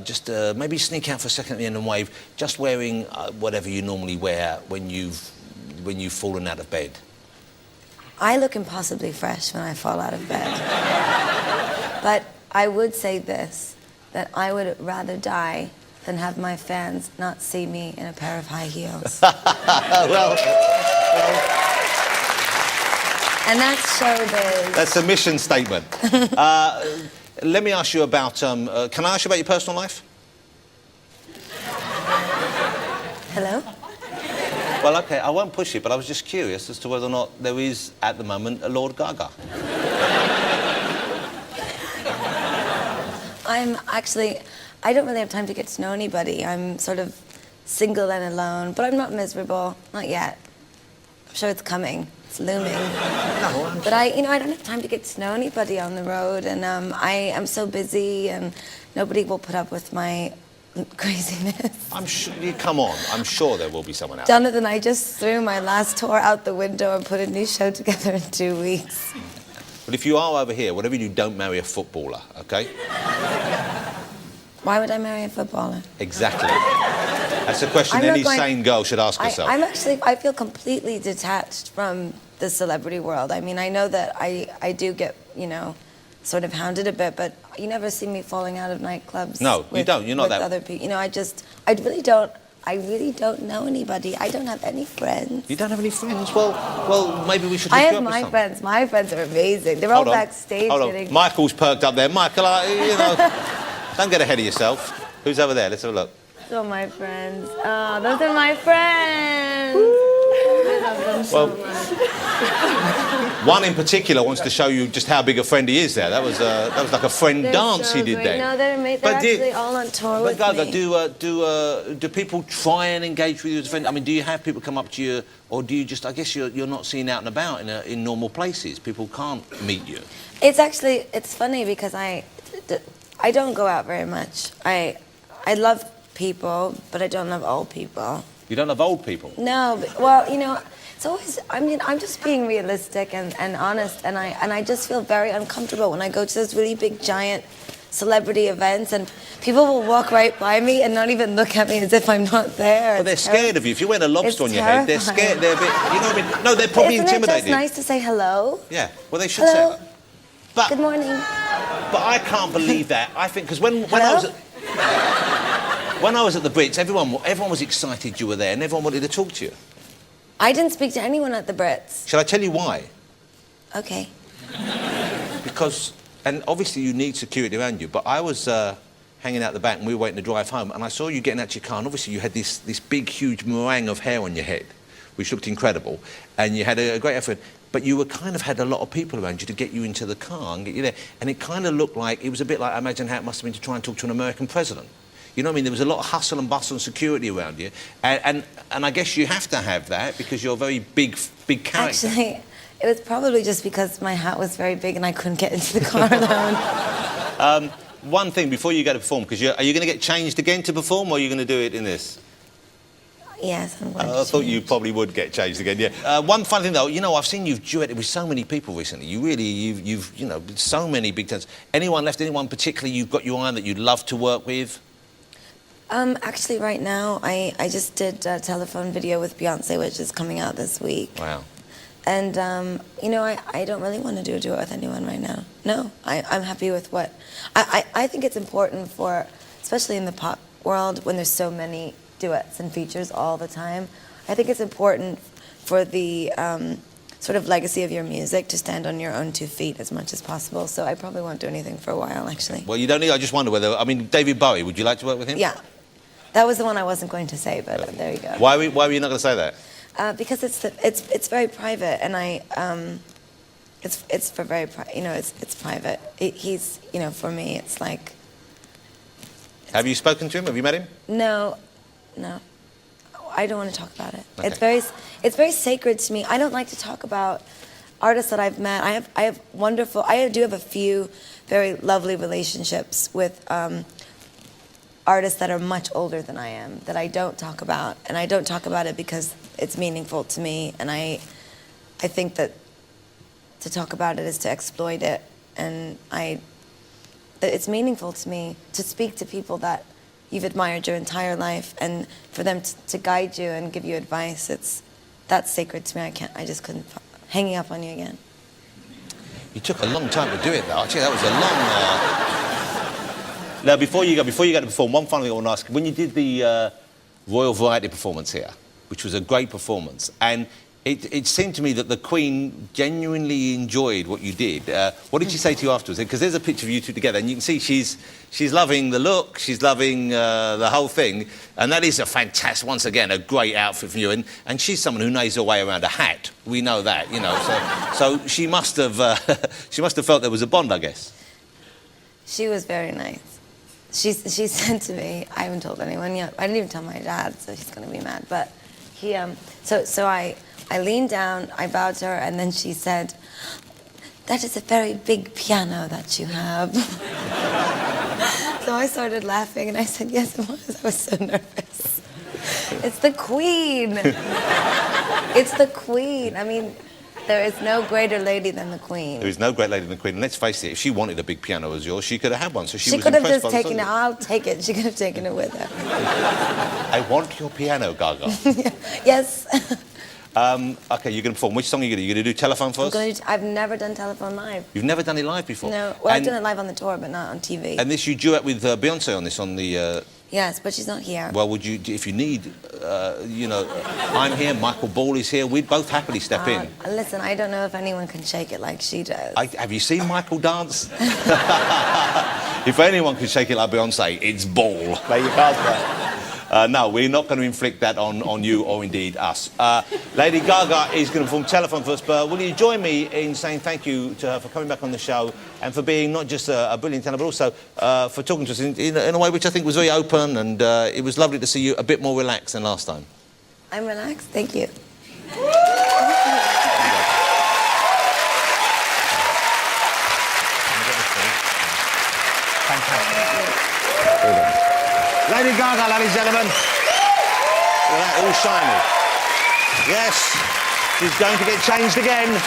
just maybe sneak out for a second at the end and wave, just wearing whatever you normally wear when you've fallen out of bed. I look impossibly fresh when I fall out of bed. But I would say this, that I would rather die than have my fans not see me in a pair of high heels. well, and that's showbiz. That's a mission statement. Let me ask you about, can I ask you about your personal life? Hello? Well, OK, I won't push it, but I was just curious as to whether or not there is, at the moment, a Lord GaGa. I don't really have time to get to know anybody. I'm sort of single and alone, but I'm not miserable, not yet. I'm sure it's coming, it's looming. No, but I don't have time to get to know anybody on the road, and I am so busy, and nobody will put up with my craziness. I'm sure, come on, I'm sure there will be someone out there. Jonathan, I just threw my last tour out the window and put a new show together in 2 weeks. But if you are over here, whatever you do, don't marry a footballer, OK? Why would I marry a footballer? Exactly. That's a question any sane girl should ask herself. I feel completely detached from the celebrity world. I mean, I know that I do get, sort of hounded a bit, but you never see me falling out of nightclubs. No, you don't. You're not that. Other people. I really don't know anybody. I don't have any friends. You don't have any friends? Well, maybe we should. I have my friends. My friends are amazing. They're all backstage. Hold on. Michael's perked up there. Michael, don't get ahead of yourself. Who's over there? Let's have a look. Those are my friends. Oh, those are my friends. I love them so much. One in particular wants to show you just how big a friend he is there. That was like a friend dance so he did great. there. No, they're actually all on tour with GaGa, me. do people try and engage with you as a friend? I mean, do you have people come up to you, or do you just, I guess you're not seen out and about in normal places. People can't meet you. It's funny because I don't go out very much. I love people, but I don't love old people. You don't love old people? No, well, it's always, I'm just being realistic and honest, and I just feel very uncomfortable when I go to those really big, giant celebrity events, and people will walk right by me and not even look at me as if I'm not there. Well, they're scared of you. If you wear a lobster on your head, they're scared. They're a bit, what I mean? No, they're probably intimidated. Isn't it just nice to say hello? Yeah, well, they should say that. But, good morning. But I can't believe that. I think, because when I was at the Brits, everyone was excited you were there, and everyone wanted to talk to you. I didn't speak to anyone at the Brits. Shall I tell you why? Okay. Because, and obviously you need security around you, but I was hanging out the back and we were waiting to drive home, and I saw you getting out your car, and obviously you had this big, huge meringue of hair on your head, which looked incredible, and you had a great effort, but you kind of had a lot of people around you to get you into the car and get you there, and it kind of looked like, it was a bit like, I imagine how it must have been to try and talk to an American president. You know what I mean? There was a lot of hustle and bustle and security around you. And I guess you have to have that because you're a very big character. Actually, it was probably just because my hat was very big and I couldn't get into the car alone. One thing before you go to perform, because are you going to get changed again to perform, or are you going to do it in this? Yes, I'm going to I thought you probably would get changed again, yeah. One fun thing, though, I've seen you've duetted with so many people recently. You've so many big talents. Anyone particularly you've got your eye on that you'd love to work with? Actually, right now, I just did a telephone video with Beyonce, which is coming out this week. Wow. And, I don't really want to do a duet with anyone right now. No, I'm happy with what... I think it's important for, especially in the pop world, when there's so many duets and features all the time, I think it's important for the sort of legacy of your music to stand on your own 2 feet as much as possible. So I probably won't do anything for a while, actually. Well, you don't need... I just wonder whether... I mean, David Bowie, would you like to work with him? Yeah. That was the one I wasn't going to say, but there you go. Why were you not going to say that? Because it's very private, and it's for very it's private. He's for me it's like. Have you spoken to him? Have you met him? No. I don't want to talk about it. Okay. It's very sacred to me. I don't like to talk about artists that I've met. I do have a few very lovely relationships with artists that are much older than I am that I don't talk about, and I don't talk about it because it's meaningful to me, and I think that to talk about it is to exploit it, and I that it's meaningful to me to speak to people that you've admired your entire life, and for them to guide you and give you advice. That's sacred to me. I just couldn't hanging up on you again. You took a long time to do it, though. Actually, that was a long... Now, before you go to perform, one final thing I want to ask. When you did the Royal Variety performance here, which was a great performance, and it seemed to me that the Queen genuinely enjoyed what you did. What did she say to you afterwards? Because there's a picture of you two together, and you can see she's loving the look, she's loving the whole thing, and that is a fantastic, once again, a great outfit for you. And she's someone who knows her way around a hat. We know that, you know. So she must have felt there was a bond, I guess. She was very nice. She said to me, I haven't told anyone yet. I didn't even tell my dad, so he's going to be mad. But he, so I leaned down, I bowed to her, and then she said, "That is a very big piano that you have." So I started laughing, and I said, "Yes, it was." I was so nervous. It's the Queen. It's the Queen. I mean, there is no greater lady than the Queen. There is no great lady than the Queen. And let's face it, if she wanted a big piano as yours, she could have had one. So she was could have impressed just by the taken it. size. I'll take it. She could have taken it with her. I want your piano, Gaga. Yes. Okay, you're going to perform. Which song are you going to do? You're going to do Telephone for us? I've never done Telephone live. You've never done it live before? No. Well, I've done it live on the tour, but not on TV. And this, you duet with Beyonce on this, on the... Yes, but she's not here. Well, would you, if you need, you know, I'm here, Michael Ball is here, we'd both happily step in. Listen, I don't know if anyone can shake it like she does. Have you seen Michael dance? If anyone can shake it like Beyonce, it's Ball. There you go. No, we're not going to inflict that on you or indeed us. Lady Gaga is going to perform Telephone for us, but will you join me in saying thank you to her for coming back on the show and for being not just a brilliant talent, but also for talking to us in a way which I think was very open, and it was lovely to see you a bit more relaxed than last time. I'm relaxed, thank you. Lady Gaga, ladies and gentlemen. All shiny. Yes, she's going to get changed again.